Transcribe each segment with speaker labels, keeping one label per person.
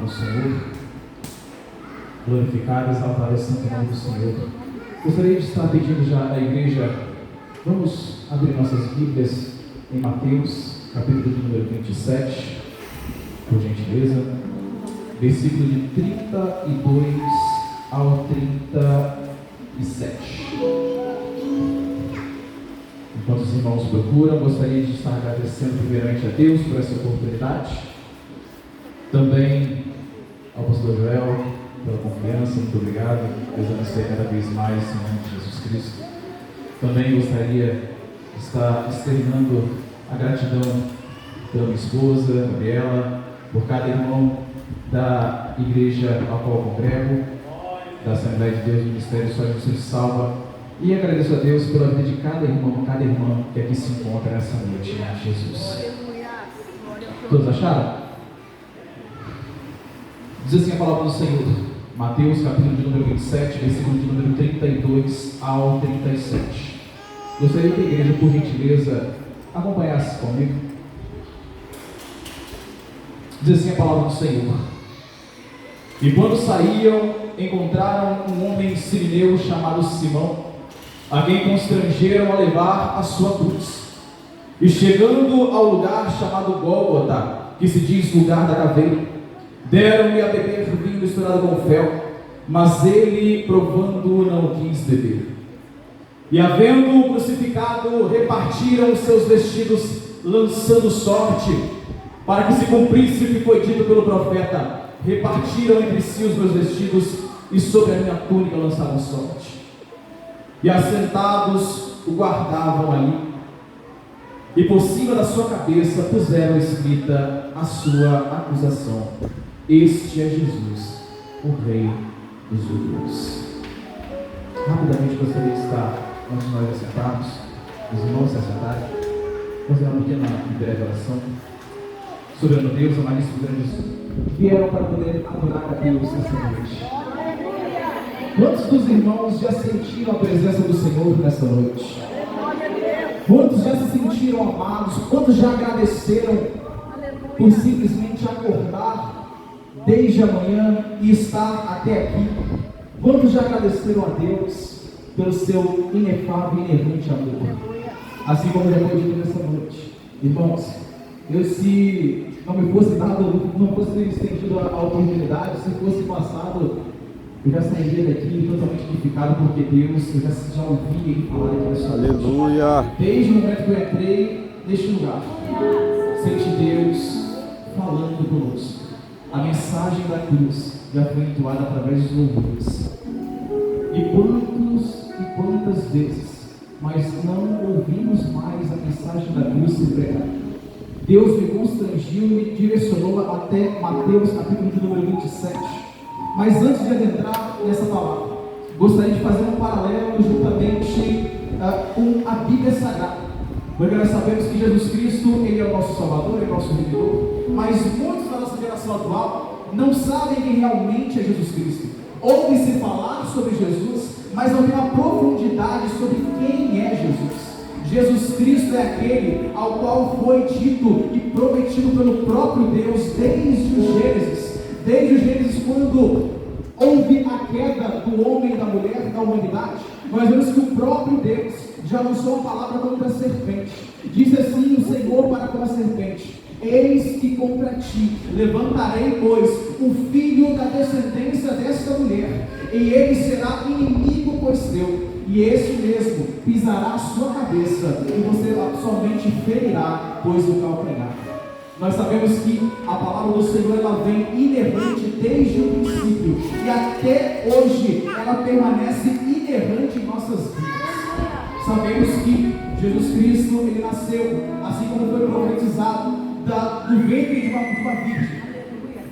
Speaker 1: do Senhor, glorificar e exaltar o santo nome do Senhor. Gostaria de estar pedindo já à igreja, vamos abrir nossas Bíblias em Mateus, capítulo de número 27, por gentileza, versículo de 32 ao 37. Enquanto os irmãos procuram, gostaria de estar agradecendo primeiramente a Deus por essa oportunidade, também ao pastor Joel pela confiança, muito obrigado. Deus abençoe cada vez mais em nome de Jesus Cristo. Também gostaria de estar externando a gratidão pela minha esposa, Gabriela, por cada irmão da igreja ao qual eu congrego, da Assembleia de Deus, do Ministério Só Jesus Salva, e agradeço a Deus pela vida de cada irmão, cada irmã que aqui se encontra nessa noite, em nome de Jesus. Todos acharam? Diz assim a palavra do Senhor, Mateus capítulo de número 27, versículo de número 32 ao 37. Gostaria que a igreja, por gentileza, acompanhasse comigo. Diz assim a palavra do Senhor: E quando saíam, encontraram um homem sirineu chamado Simão, a quem constrangeram a levar a sua cruz. E chegando ao lugar chamado Gólgota, que se diz lugar da caveira, deram-lhe a beber vinho misturado com fel, mas ele, provando, não quis beber. E havendo-o crucificado, repartiram os seus vestidos, lançando sorte, para que se cumprisse o que foi dito pelo profeta: repartiram entre si os meus vestidos, e sobre a minha túnica lançaram sorte. E assentados o guardavam ali, e por cima da sua cabeça puseram escrita a sua acusação: Este é Jesus, o Rei dos Judeus. Rapidamente gostaria de estar, antes de nós assentarmos, os irmãos se assentarem, fazer uma pequena e breve oração. Soberano Deus, amadíssimo grande Jesus, vieram para poder adorar a Deus nessa noite. Quantos dos irmãos já sentiram a presença do Senhor nessa noite? Quantos já se sentiram amados? Quantos já agradeceram por simplesmente acordar desde amanhã e estar até aqui? Quantos já agradeceram a Deus pelo seu inefável e inerrante amor? Assim como já foi dito nessa noite, irmãos, se não me fosse dado, não fosse estendido a oportunidade, se fosse passado, eu já sairia daqui totalmente edificado, porque Deus, eu já ouvi Ele falar aqui nessa noite.
Speaker 2: Aleluia!
Speaker 1: Desde o momento que eu entrei neste lugar, senti Deus falando conosco. A mensagem da cruz já foi entoada através dos louvores. E quantas vezes nós não ouvimos mais a mensagem da cruz ser pregada? Deus me constrangiu e me direcionou até Mateus capítulo de número 27. Mas antes de adentrar nessa palavra, gostaria de fazer um paralelo juntamente com a Bíblia Sagrada. Porque nós sabemos que Jesus Cristo, Ele é o nosso Salvador, Ele é o nosso Redentor, mas muitos da nossa geração atual não sabem quem realmente é Jesus Cristo. Ouvem-se falar sobre Jesus, mas não tem uma profundidade sobre quem é Jesus. Jesus Cristo é aquele ao qual foi dito e prometido pelo próprio Deus desde o Gênesis. Desde o Gênesis, quando houve a queda do homem e da mulher, da humanidade, nós vemos que o próprio Deus já lançou a palavra contra a serpente. Disse assim o Senhor para com a serpente: Eis que contra ti levantarei, pois, o filho da descendência desta mulher, e ele será inimigo, pois teu, e este mesmo pisará a sua cabeça, e você somente ferirá, pois o calcanhar. Nós sabemos que a palavra do Senhor, ela vem inerrante desde o princípio, e até hoje ela permanece inerrante em nossas vidas. Sabemos que Jesus Cristo, Ele nasceu, assim como foi profetizado, do ventre de uma virgem.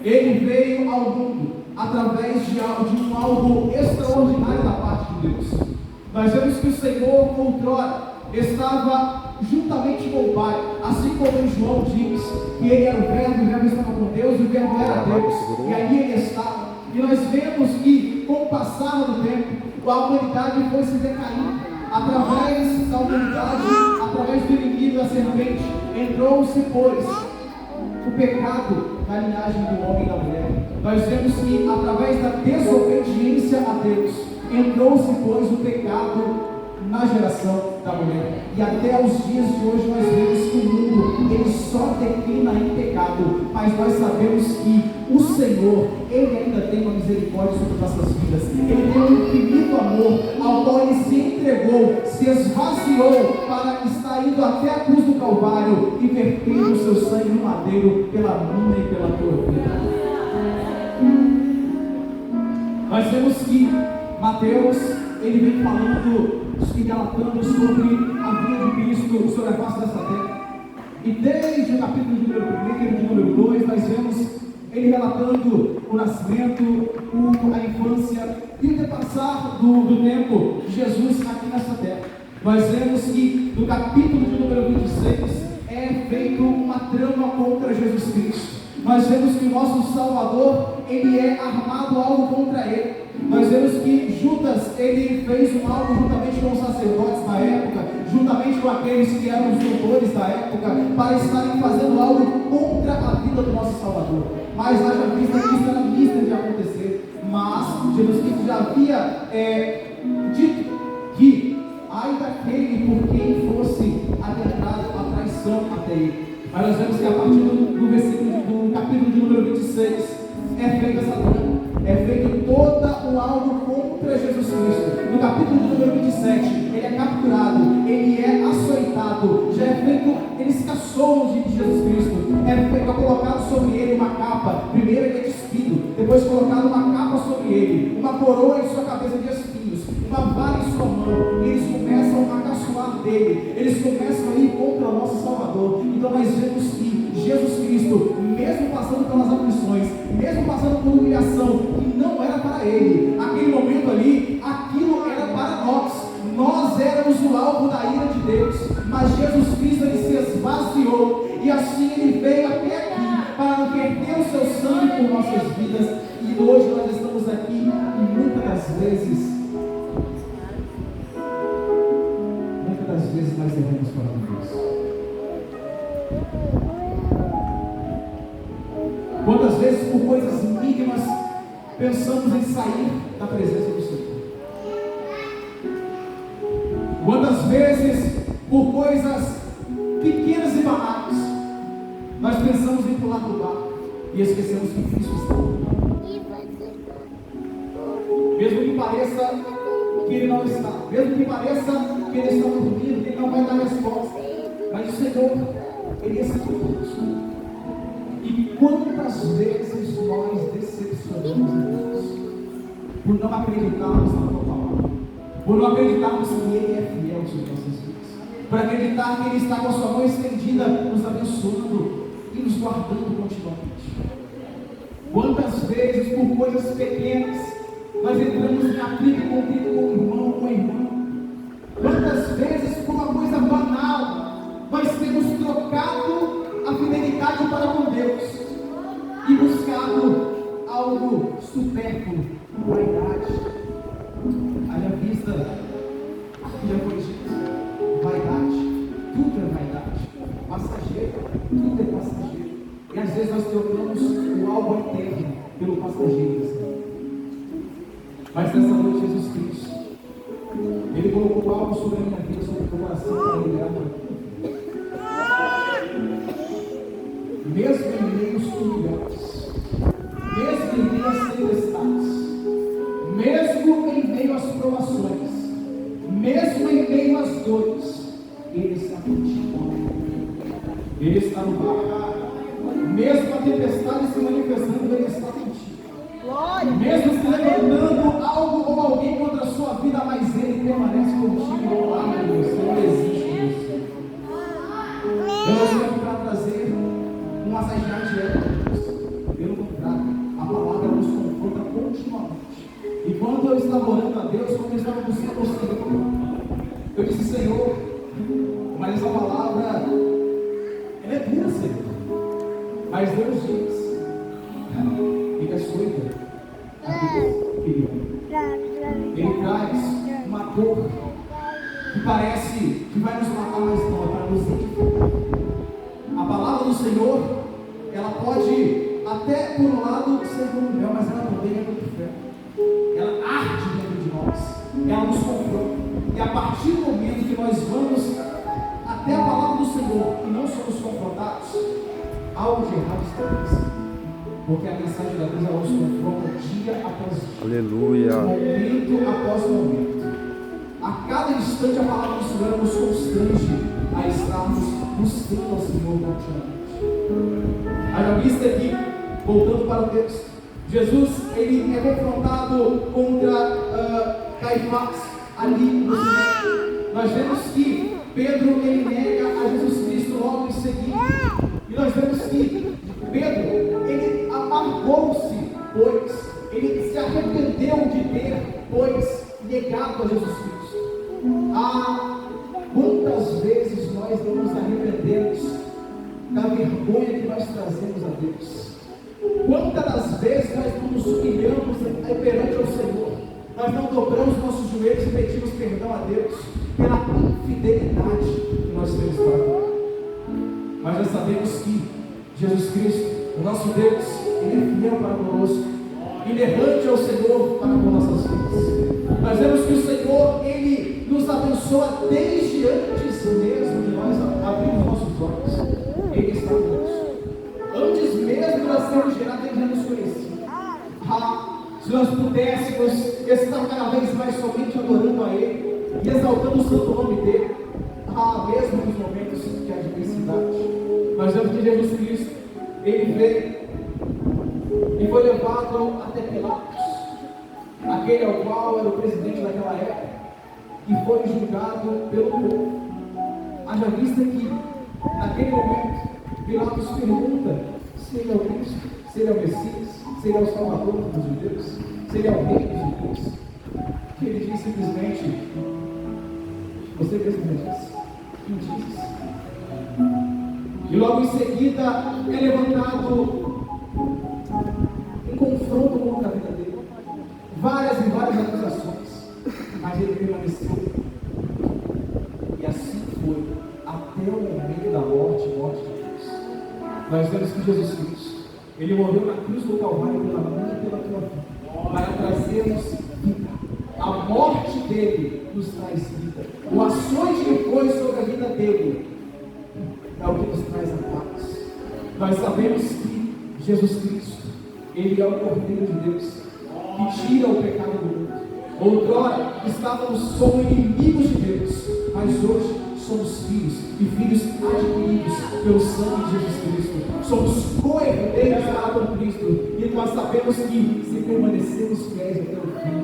Speaker 1: Ele veio ao mundo através de algo extraordinário da parte de Deus. Nós vemos que o Senhor, outrora, estava juntamente com o Pai, assim como em João diz que Ele era o Verbo estava com Deus, e o Verbo era Deus, e ali Ele estava. E nós vemos que, com o passar do tempo, a humanidade foi se decaindo. Através da humanidade, através do inimigo da serpente, entrou-se, pois, o pecado na linhagem do homem e da mulher. Nós vemos que através da desobediência a Deus, entrou-se, pois, o pecado na geração da mulher. E até os dias de hoje nós vemos que o mundo, ele só declina em pecado, mas nós sabemos que o Senhor, Ele ainda tem uma misericórdia sobre nossas vidas. Ele tem um infinito amor, ao qual Ele se entregou, se esvaziou para estar indo até a cruz do Calvário e vertendo o seu sangue no madeiro pela minha e pela tua vida. Nós vemos que Mateus, ele vem falando e relatando sobre a vida de Cristo sobre a face dessa terra. E desde o capítulo de número 1 e de número 2, nós vemos ele relatando o nascimento, a infância e o depassar do tempo de Jesus aqui nessa terra. Nós vemos que no capítulo de número 26 é feito uma trama contra Jesus Cristo. Nós vemos que o nosso Salvador, ele é armado algo contra ele. Nós vemos que Judas, ele fez um algo juntamente com os sacerdotes da época, juntamente com aqueles que eram os doutores da época, para estarem fazendo algo contra a vida do nosso Salvador. Mas haja vista que isso era misto de acontecer. Mas Jesus Cristo já havia dito que ai daquele por quem fosse adentrado a traição até ele. Mas nós vemos que a partir do versículo do capítulo de número 26 é feita essa trama, é feito toda um algo contra Jesus Cristo. No capítulo de número 27, ele é capturado, ele é açoitado, já é feito, eles caçouam de Jesus Cristo, é colocado sobre ele uma capa. Primeiro ele é despido, depois colocado uma capa sobre ele, uma coroa em sua cabeça de espinhos, uma vara em sua mão, e eles começam a caçoar dele, eles começam a ir contra o nosso Salvador. Então nós vemos que Jesus Cristo, mesmo passando pelas aflições, mesmo passando por humilhação que não era para ele, aquele momento ali, aquilo era para nós éramos o alvo da ira de Deus, mas Jesus Cristo, ele se esvaziou, e assim ele veio até aqui para verter o seu sangue por nossas vidas. E hoje nós estamos aqui e muitas das vezes nós devemos falar de Deus. Quantas vezes por coisas mínimas pensamos em sair da presença do Senhor? Quantas vezes por coisas pequenas e banais nós pensamos em pular do barco e esquecemos que Cristo está ali? Mesmo que pareça que Ele não está, mesmo que pareça que Ele está dormindo, que Ele não vai dar resposta, mas o Senhor, Ele está conosco. E quantas vezes nós decepcionamos em Deus por não acreditarmos na tua palavra, por não acreditarmos que Ele é fiel sobre nossas vidas, por acreditar que Ele está com a sua mão estendida, nos abençoando e nos guardando continuamente. Quantas vezes por coisas pequenas nós entramos em atrito com o irmão, com a irmã? Quantas vezes por uma coisa banal nós temos trocado a fidelidade para com Deus e buscado algo supérfluo, vaidade? Haja vista, aqui já foi dito, vaidade, tudo é vaidade, passageiro, tudo é passageiro, e às vezes nós trocamos o algo eterno pelo passageiro. Mas nessa noite Jesus Cristo, Ele colocou algo sobre a minha vida, sobre o teu coração, para ligar para mim. Mesmo em meios humilhantes, mesmo em meio às tempestades, mesmo em meio às provações, mesmo em meio às dores, Ele está contigo. Ele está no barco. Mesmo a tempestade se manifestando, Ele está contigo. Mesmo se levantando algo ou alguém contra a sua vida, mas Ele permanece contigo ao lado de você, não desiste de você. Eu não estou aqui para trazer um massageante de Deus. Pelo contrário, a palavra nos confronta continuamente. E quando eu estava orando a Deus, quando eu estava buscando o Senhor, eu disse: Senhor, mas essa palavra, ela é dura, Senhor. Mas Deus diz: fica suída. Ele traz uma dor que parece que vai nos matar, mas não, é para nos edificar. A palavra do Senhor, ela pode até por um lado ser como mel, mas ela também é muito ferro. Ela arde dentro de nós, ela nos confronta. E a partir do momento que nós vamos até a palavra do Senhor e não somos confrontados, algo de errado está acontecendo. Porque a mensagem da cruz ela nos confronta dia após dia.
Speaker 2: Aleluia.
Speaker 1: Momento após momento. A cada instante a palavra do Senhor nos constrange a estarmos buscando ao Senhor continuamente. Haja vista aqui, voltando para o texto, Jesus ele é confrontado contra Caifás ali no Sinédrio. Nós vemos que Pedro ele nega a Jesus Cristo logo em seguida. E nós vemos que Pedro ele amargou-se, pois ele se arrependeu de ter, pois, negado a Jesus Cristo. Quantas vezes nós não nos arrependemos da vergonha que nós trazemos a Deus? Quantas das vezes nós não nos humilhamos perante ao Senhor? Nós não dobramos nossos joelhos e pedimos perdão a Deus pela infidelidade que nós temos para com Ele. Mas nós sabemos que Jesus Cristo, o nosso Deus, Ele é fiel para conosco, inerrante ao Senhor para com nossas vidas. Nós vemos que o Senhor, Ele nos abençoa desde antes mesmo de nós abrirmos nossos olhos. Ele está conosco. Antes mesmo de nós sermos gerados, Ele já nos conhecia. Se nós pudéssemos estar cada vez mais somente adorando a Ele e exaltando o santo nome dEle, mesmo nos momentos de adversidade. Nós vemos que Jesus Cristo, Ele veio e foi levado até Pilatos, aquele ao qual era o presidente daquela época, e foi julgado pelo povo. Haja vista que, naquele momento, Pilatos pergunta se ele é o Cristo, se ele é o Messias, se ele é o Salvador dos judeus, se ele é o Rei dos judeus. Que ele diz simplesmente: você mesmo me disse, quem diz? E logo em seguida é levantado um confronto contra a vida dele, várias e várias acusações, mas ele permaneceu. E assim foi até o momento da morte de Deus. Nós vemos que Jesus Cristo, Ele morreu na cruz do Calvário pela minha e pela tua vida, para trazermos vida. A morte dele nos traz vida. O açoite que foi sobre a vida dele é o que nos traz a paz. Nós sabemos que Jesus Cristo, Ele é o Cordeiro de Deus, que tira o pecado do mundo. Outrora somos inimigos de Deus, mas hoje somos filhos, e filhos adquiridos pelo sangue de Jesus Cristo. Somos co-herdeiros para com Cristo, e nós sabemos que se permanecermos fiéis até o fim.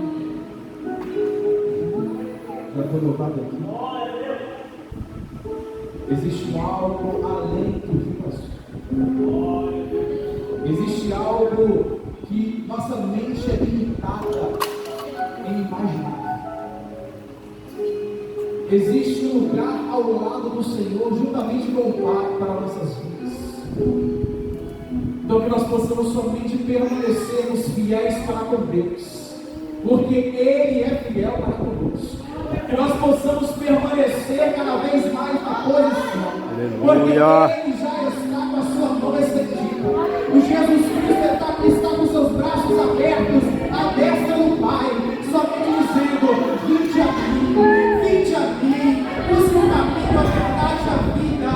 Speaker 1: Já foi louvado aqui. Existe algo além do que passou. Existe algo que nossa mente é limitada em imaginar. Existe um lugar ao lado do Senhor, juntamente com o Pai, para nossas vidas. Então que nós possamos somente permanecermos fiéis para com Deus, porque Ele é fiel para conosco. Que nós possamos permanecer cada vez mais na posição, porque Ele já está com a sua mão estendida. O Jesus Cristo está com seus braços abertos à destra do Pai, somente dizendo: vinde a mim, busque o caminho, a verdade, a vida.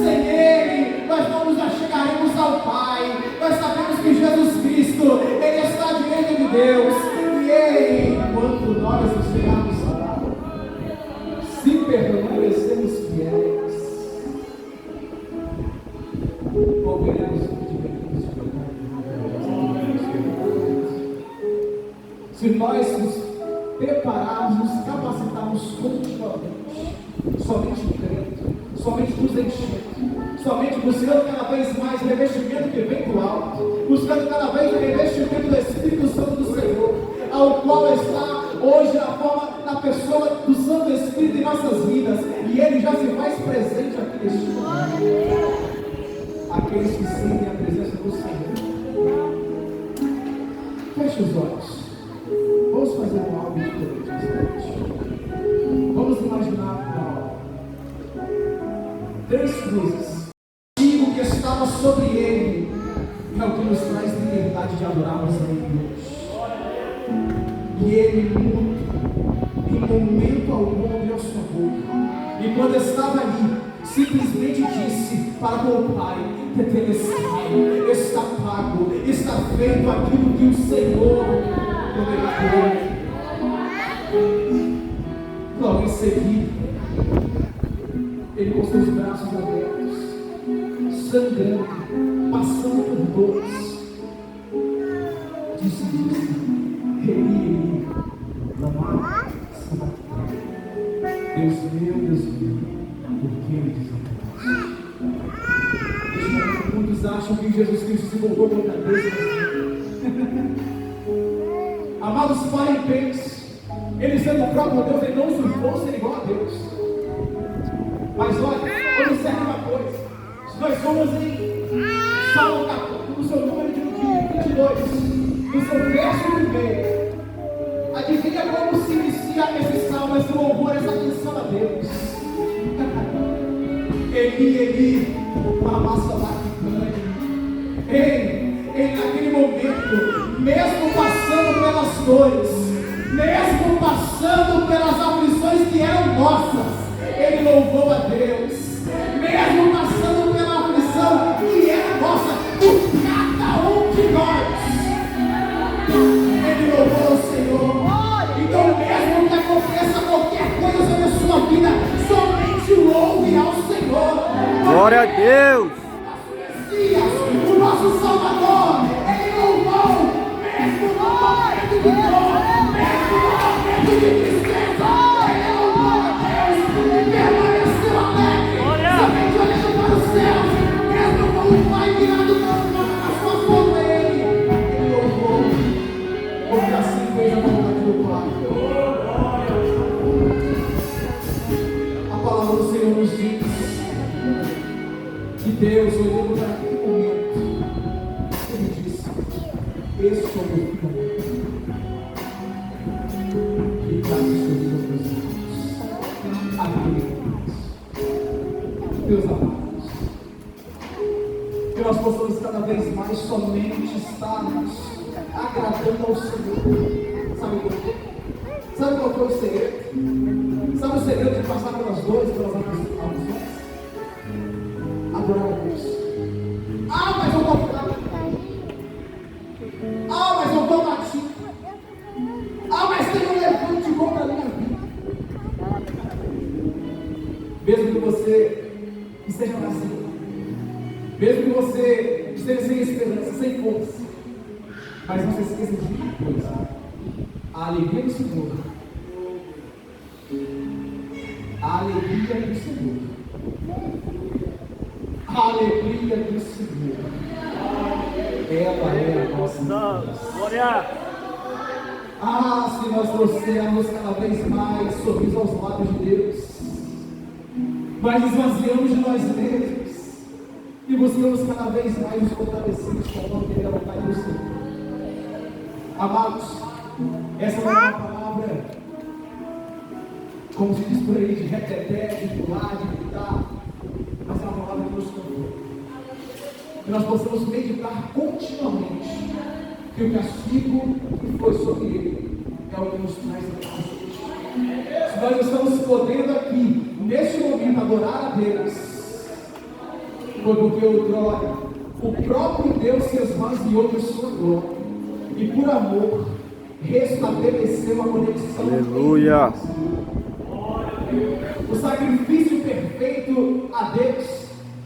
Speaker 1: Sem Ele nós não nos achegaremos ao Pai. Nós sabemos que Jesus Cristo, Ele está diante de Deus, e Ele, enquanto nós nos chegarmos ao Pai, se permanecermos fiéis, ouviremos o que devemos de se nós nos prepararmos, nos capacitarmos continuamente, somente crendo, somente nos enchendo, somente buscando cada vez mais revestimento que vem do alto, buscando cada vez o revestimento do Espírito Santo do Senhor, ao qual está hoje na pessoa do Santo Espírito em nossas vidas, e Ele já se faz presente aqui neste momento. Aqueles que sentem a presença do Senhor, feche os olhos. Vamos fazer algo diferente nessa noite. Vamos imaginar algo. 3 coisas. O que estava sobre Ele é o que nos traz adorarmos a Deus. E Ele em momento algum abriu a sua boca. E quando estava ali, simplesmente disse para o Pai: Tetelestai, está pago, está feito aquilo que o Senhor prometeu. Logo em seguida, Ele com seus braços abertos, sangrando, passando por dores, disse: Eli, lama sabachthani. Deus meu, por que me desamparaste? Neste momento, muitos acham que Jesus Cristo se voltou contra Deus. Amados, parem e pensem. Ele sendo o próprio Deus, ele não usurpou ser igual a Deus. Mas olha, observe uma coisa. Se nós somos em Salmo 14, no seu número de 22, no seu verso 1, adivinha como se inicia esse salmo, esse louvor, essa atenção a Deus. Eli, lama sabachthani. Ei, naquele momento, mesmo passando pelas dores, mesmo passando pelas aflições que eram nossas, Ele louvou a Deus. Mesmo passando pela aflição que era nossa, por cada um de nós, Ele louvou o Senhor. Então, mesmo que aconteça qualquer coisa sobre a sua vida, somente louve ao Senhor.
Speaker 2: Glória a Deus.
Speaker 1: O nosso Salvador, Ele louvou, mesmo no momento de dor, mesmo no momento de tristeza, Ele louvou a Deus, permaneceu alegre, somente olhando para os céus, mesmo com o Pai virado nas suas mãos, Ele louvou, porque assim fez a vontade do Pai. A palavra do Senhor nos diz que Deus olhou para aquele momento, Ele disse: este é o meu filho, que está disponível para os irmãos. Amém. Meus amados, que nós possamos cada vez mais somente estarmos agradando ao Senhor. Sabe por quê? Sabe qual foi o segredo? Sabe o segredo de passar pelas dores, pelas aflições? Adorar a Deus. Mas eu estou fraco. Mas eu estou batido. Mas tem um levante contra a minha vida. Mesmo que você esteja vazio, mesmo que você esteja sem esperança, sem força, mas não se esqueça de uma coisa: a alegria do Senhor. A alegria do Senhor. A alegria do Senhor, ela é a nossa glória. Se nós trouxermos cada vez mais sorriso aos lábios de Deus, mas esvaziamos de nós mesmos e buscamos cada vez mais nos fortalecidos com o poder da vontade do Senhor. Amados, essa não é uma palavra, como se diz por aí, de reteté, de pular, de gritar, mas é uma palavra que nos convida. Que nós possamos meditar continuamente que o castigo que foi sobre ele é o que nos traz a paz hoje. Se nós estamos podendo aqui, neste momento, adorar a Deus, foi porque outrora o próprio Deus se esvaziou de sua glória e por amor restabeleceu a conexão.
Speaker 2: Aleluia.
Speaker 1: O sacrifício perfeito a Deus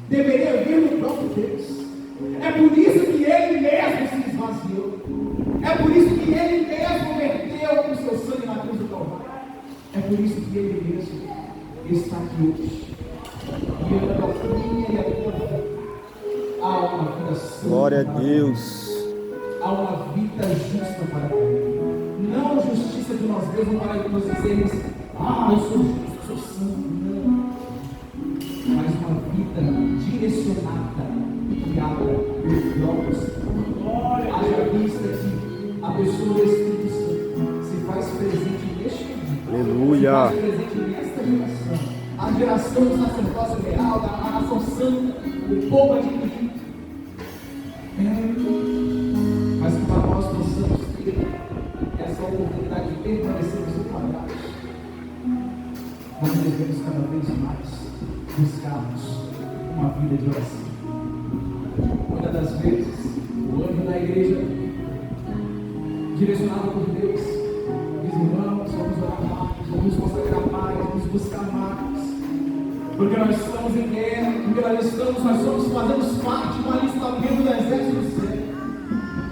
Speaker 1: deveria vir do próprio Deus. É por isso que Ele mesmo se esvaziou. É por isso que Ele mesmo verteu o seu sangue na cruz do Calvário. É por isso que Ele mesmo está aqui hoje. E Ele é a minha e a tua vida. Há uma vida santa.
Speaker 2: Glória a Deus.
Speaker 1: Há uma vida justa para Ele. Não a justiça de nós mesmos para nós dizermos: eu sou justo, sou santo. Não. Mas uma vida direcionada e guiada pelo próprio Senhor. Haja vista que a pessoa do Espírito Santo se faz presente neste momento.
Speaker 2: Aleluia.
Speaker 1: Se faz presente nesta geração. A geração do sacerdócio real, da nação santa, o povo adquirido. Mas para permanecermos enquadrados, nós devemos cada vez mais buscarmos uma vida de oração. Muitas das vezes, o anjo da igreja, direcionado por Deus, diz: irmãos, vamos orar mais, vamos consagrar mais, vamos buscar mais, porque nós estamos em guerra, porque fazemos parte de uma alistamento do exército do céu.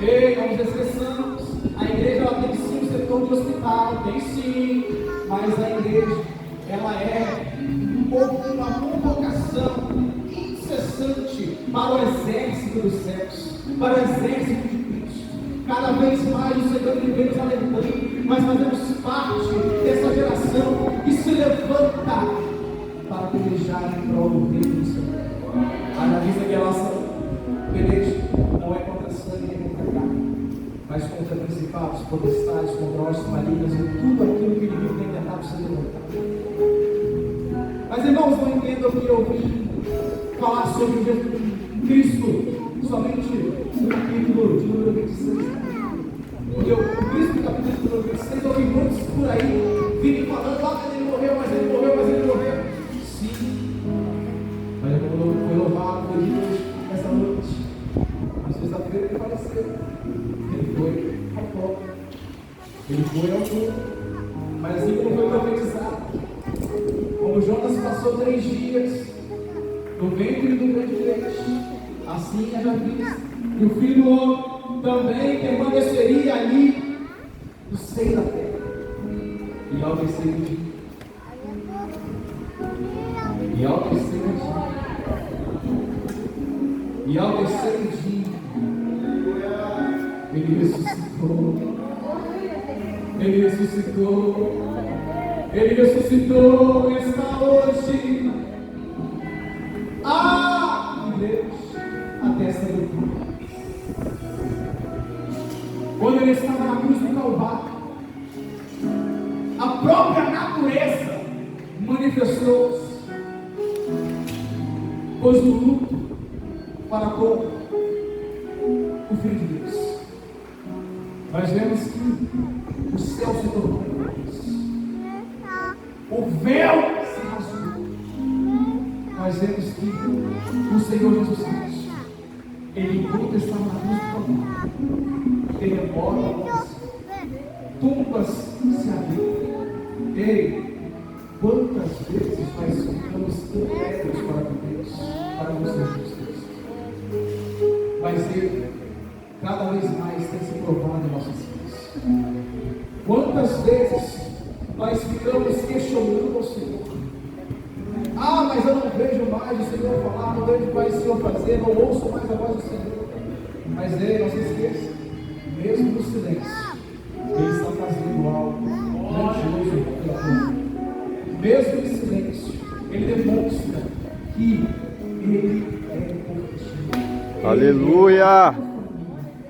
Speaker 1: Ei, não nos esqueçamos, a igreja ela tem sim um setor de hospital, tem sim, mas a igreja ela é uma convocação incessante para o exército dos céus, para o exército de Cristo. Cada vez mais o Senhor vem nos alertando, nós fazemos parte dessa geração que se levanta para pelejar em prol do reino do Senhor. Analisa que a nossa peleja não é contra sangue nem contra carne, mas contra principados, potestades, contra ossos malignos e tudo aquilo que o inimigo tem tentado se levantar. Mas irmãos, não entendam que eu vim falar sobre Jesus Cristo somente no capítulo de número 26. Porque o Cristo do capítulo de número 26, eu vi muitos por aí virem falando: ah, ele morreu, mas ele morreu, mas ele morreu. Sim, mas ele foi louvado, foi dito hoje, nessa noite. Na sexta-feira ele faleceu. Ele foi ao pó, ele foi ao mundo, mas assim como foi profetizado, como Jonas passou 3 dias no ventre do grande peixe, assim é já visto, e o Filho do Homem também permaneceria ali no seio da terra. E ao terceiro dia, e ao terceiro dia, ele ressuscitou, está hoje. Deus, a testa do corpo. Quando ele estava na cruz do Calvário, a própria natureza manifestou-se, pôs o luto para com o Filho de Deus. Nós vemos que o céu se tornou luz, o véu se rasgou. Nós vemos que o Senhor Jesus Cristo, ele enquanto estava na cruz do Calvário, terremotos, tumbas se abriram. Ei, quantas vezes nós ficamos incrédulos para com Deus, para com o Senhor Jesus Cristo? Mas Ele, cada vez mais, tem se provado em nossas vidas. Quantas vezes nós ficamos questionando o Senhor? Mas eu não vejo mais o Senhor falar, não vejo mais o Senhor fazer, não ouço mais a voz do Senhor. Mas Ele, não se esqueça, mesmo no silêncio, Ele está fazendo algo grandioso. Mesmo em silêncio, Ele demonstra que Ele é contigo.
Speaker 2: Aleluia!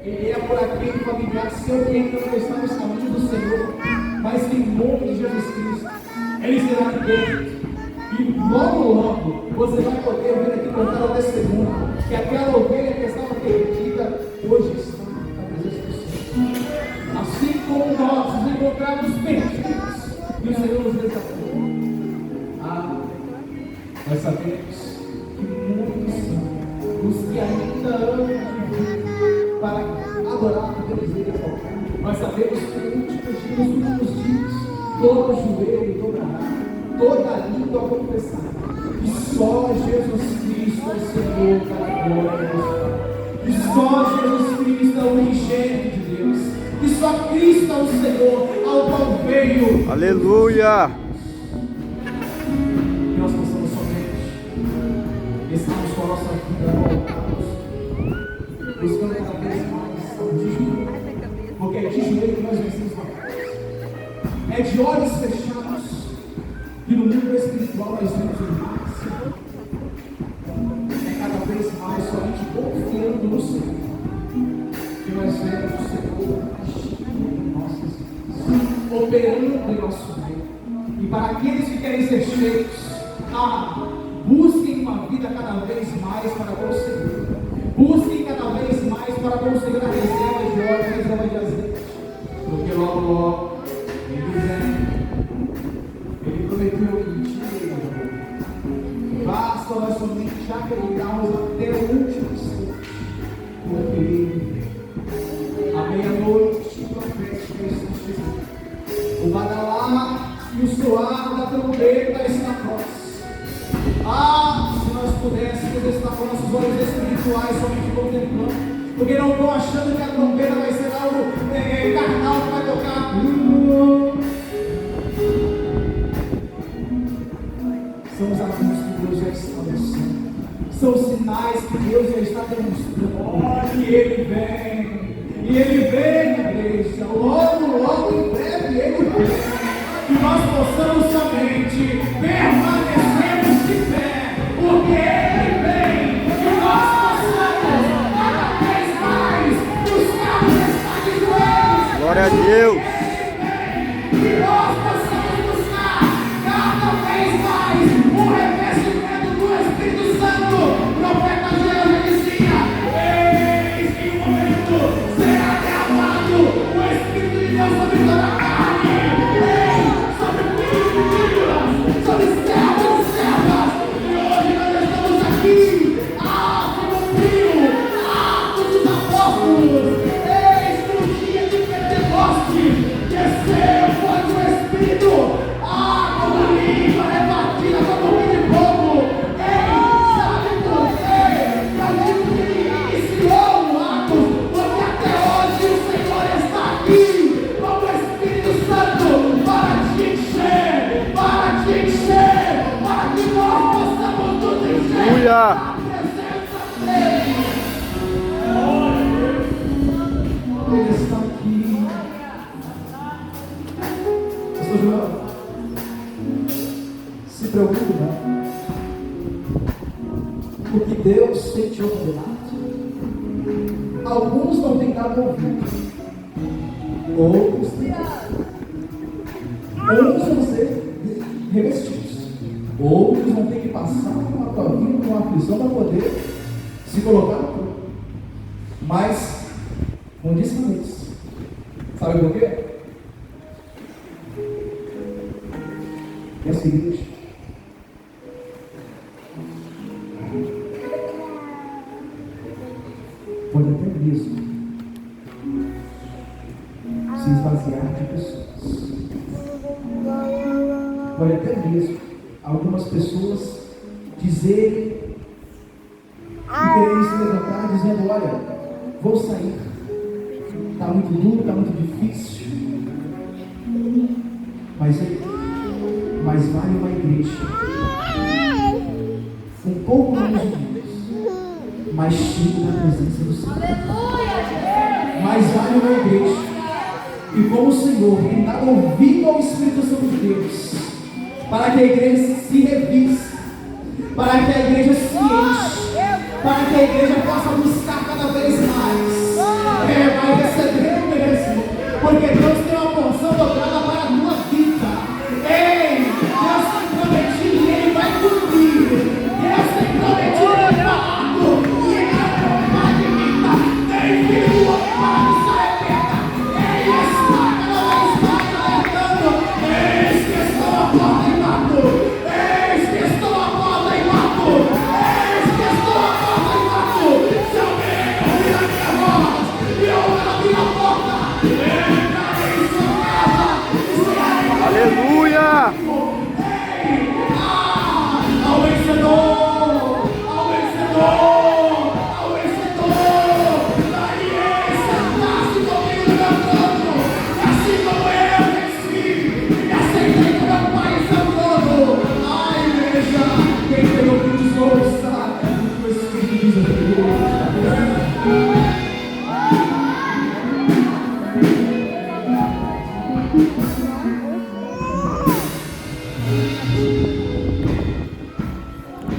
Speaker 1: Ele é por aquele familiar seu que ainda não está nos caminhos do Senhor, mas que em nome de Jesus Cristo, Ele será aqui dentro. E logo você vai poder vir aqui contar o testemunho que aquela ovelha que estava perdida hoje está na presença do Senhor. Assim como nós nos encontramos perdidos e o Senhor nos desafiou. Nós sabemos que muitos são os que ainda amam de vir para adorar a Deus e exaltar. Nós sabemos que nos últimos dias, todo joelho dobrará, toda língua confessará que só Jesus Cristo é o Senhor para a glória de Deus. Que só Jesus Cristo é o unigênito de Deus. Que só Cristo é o Senhor ao qual veio.
Speaker 2: Aleluia!
Speaker 1: Que nós possamos somente estarmos com a nossa vida voltados, buscando cada vez mais de joelho, porque é de joelho que nós vencemos a paz. É de olhos fechados que no mundo espiritual nós vemos o máximo. É cada vez mais somente confiando no Senhor que nós vemos o Senhor agindo em nossas vidas, operando em nosso meio. E para aqueles que querem ser cheios, busquem uma vida cada vez mais para conseguir. Busquem cada vez mais para conseguir a reserva de óleo, a reserva de azeite. Porque logo, em o badalar e o soar da trombeta está próximo. Ah, se nós pudéssemos estar com nossos olhos espirituais somente contemplando, porque não estou achando que a trombeta vai ser algo carnal que vai tocar. São os avisos que Deus já está mostrando. São os sinais que Deus já está demonstrando. E Ele vem. E Ele vem, igreja. Logo, logo, em breve, Ele vem. Que nós possamos somente permanecermos de pé. Porque Ele vem. Que nós possamos cada vez mais buscar o estar de joelhos.
Speaker 2: Glória a Deus.
Speaker 1: Que nós possamos buscar cada vez mais o revestimento do Espírito Santo. O profeta Joel dizia: eis que o momento será derramado o Espírito de Deus sobre toda a carne. Ei, sobre filhos e filhas, sobre servos e servas. E hoje nós estamos aqui. Como frio, Atos dos Apóstolos. Eis que no dia de Pentecostes desceu foi o Espírito, como a língua rebatida como um de fogo. Sabe por quê? Eu digo que ele iniciou o Atos, porque até hoje o Senhor está aqui com o Espírito Santo para te encher, para que nós possamos nos encher
Speaker 2: Aleluia.
Speaker 1: da presença dele. Ele está aqui. Pastor João, se preocupe não. O que Deus tem te ordenado, alguns não têm dado ouvido, outros têm dado. Uns vão ser revestidos, outros vão ter que passar por uma provinha, por uma prisão para poder se colocar no corpo. Mas, como disse uma vez, sabe por quê? Essa igreja pode até mesmo se esvaziar de pessoas. Pode até mesmo algumas pessoas dizerem e querem se levantar dizendo: olha, vou sair, está muito duro, está muito difícil. Mas vale uma igreja um pouco menos unidos, mas cheio da presença do Senhor. Mas vale uma igreja e como o Senhor tem dado ouvido ao Espírito Santo de Deus, para que a igreja se revise, para que a igreja se enche, para que a igreja possa buscar cada vez mais. Vai receber mesmo, porque Deus tem uma porção dobrada para a tua vida. Ei, Deus tem prometido e Ele vai cumprir. Deus tem prometido e falado, e Ele não vai admita. Nem filho do homem para que se arrependa. Ele está cada vez mais alertando. Eis que estou à porta e bato. Eis que estou à porta e bato. Eis que estou à porta e bato. Se alguém ouvir a minha voz e ouvir a minha porta, entrarei em sua casa e serei.
Speaker 2: Aleluia.
Speaker 1: Ao vencedor, ao vencedor, ao vencedor, daí sentar-se comigo no meu trono, assim como eu venci, e aceitei com meu Pai em seu trono. Ai, igreja, quem tem ouvidos ouça, o Espírito de Deus.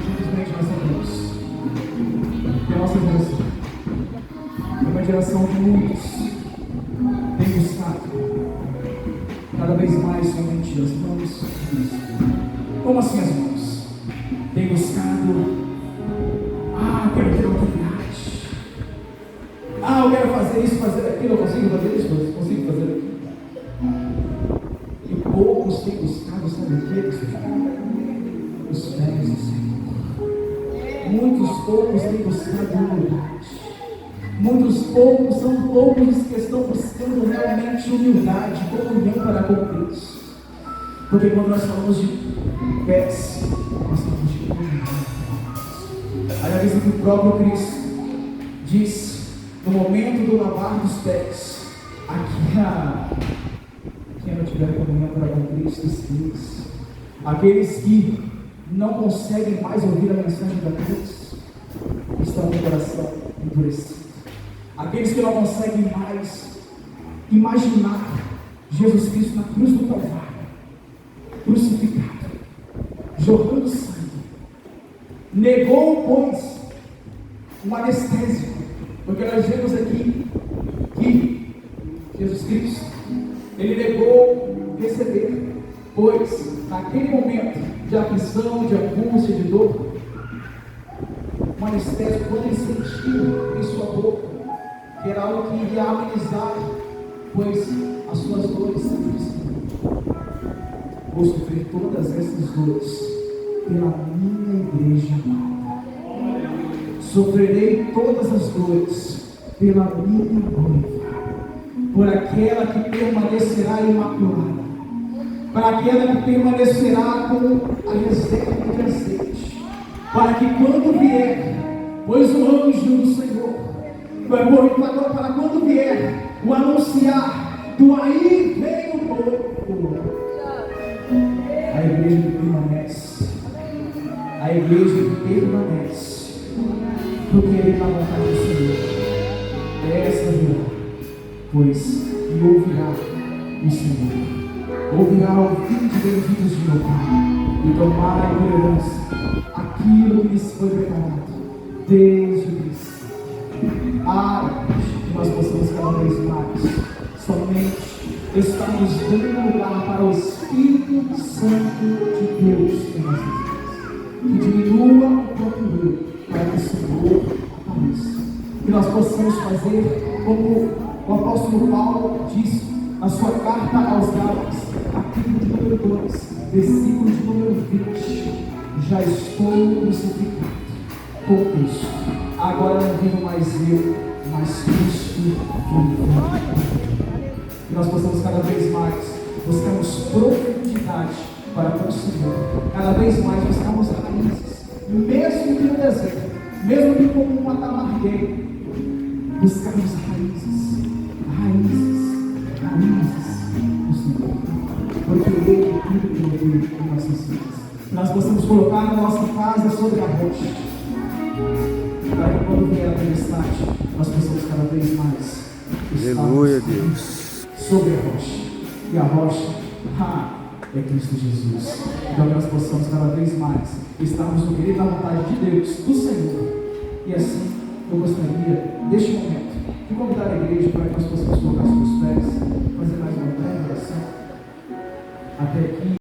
Speaker 1: Simplesmente nós sabemos que a nossa geração é uma geração que muitos têm buscado cada vez mais somente as mãos de Cristo. Como assim as mãos? Tem buscado, eu quero ter autoridade. Eu quero fazer isso, fazer aquilo, eu consigo fazer isso, eu consigo fazer aquilo. E poucos têm buscado, sabe o que? Os pés do Senhor. Muitos poucos têm buscado humildade. Muitos poucos são poucos os que estão buscando realmente humildade, comunhão para com Cristo. Porque quando nós falamos de pés, nós falamos de comunhão. Aliás, o que o próprio Cristo disse no momento do lavar dos pés: quem não tiver comunhão para com Cristo, esqueça. Aqueles que não conseguem mais ouvir a mensagem da cruz estão com o coração endurecido. Aqueles que não conseguem mais imaginar Jesus Cristo na cruz do Calvário, crucificado, jorrando sangue, negou, pois, um anestésico, porque nós vemos aqui que Jesus Cristo, ele negou receber, pois naquele momento de aflição, de angústia, de dor, um anestésico, quando ele sentiu em sua boca, que era algo que iria amenizar, pois as suas dores vou sofrer todas essas dores pela minha igreja amada. Sofrerei todas as dores pela minha noiva, por aquela que permanecerá imaculada, para aquela que permanecerá com a reserva de azeite, para que quando vier, pois o anjo do Senhor, para quando vier o anunciar do aí vem o povo, a igreja que permanece, a igreja que permanece, do querer na vontade do Senhor, essa virá, pois e ouvirá o Senhor, ouvirá o vinde benditos de meu Pai, e tomai por herança aquilo que lhes foi preparado desde o princípio. Que nós possamos cada vez mais somente estarmos dando lugar para o Espírito Santo de Deus em nossas vidas, que diminua o próprio eu, para que o Senhor apareça. Que nós possamos fazer como o apóstolo Paulo disse na sua carta aos Gálatas, capítulo de número 2, versículo de número 20: já estou crucificado com Cristo, agora não vivo mais eu, mas Cristo vive. Que nós possamos cada vez mais buscarmos profundidade para conseguir, cada vez mais buscarmos raízes, mesmo que no deserto, mesmo que como um atamargueiro, buscarmos raízes do Senhor, porque Ele é tudo que eu vejo em nossas vidas. Que nós possamos colocar na nossa casa sobre a rocha, para que quando vier a tempestade, nós possamos cada vez mais
Speaker 2: Aleluia, Deus,
Speaker 1: sobre a rocha. E a rocha é Cristo Jesus. Então que nós possamos cada vez mais estarmos no querer da vontade de Deus, do Senhor. E assim eu gostaria, neste momento, de convidar a igreja para que nós possamos colocar sobre os pés, fazer mais uma breve oração. Até aqui.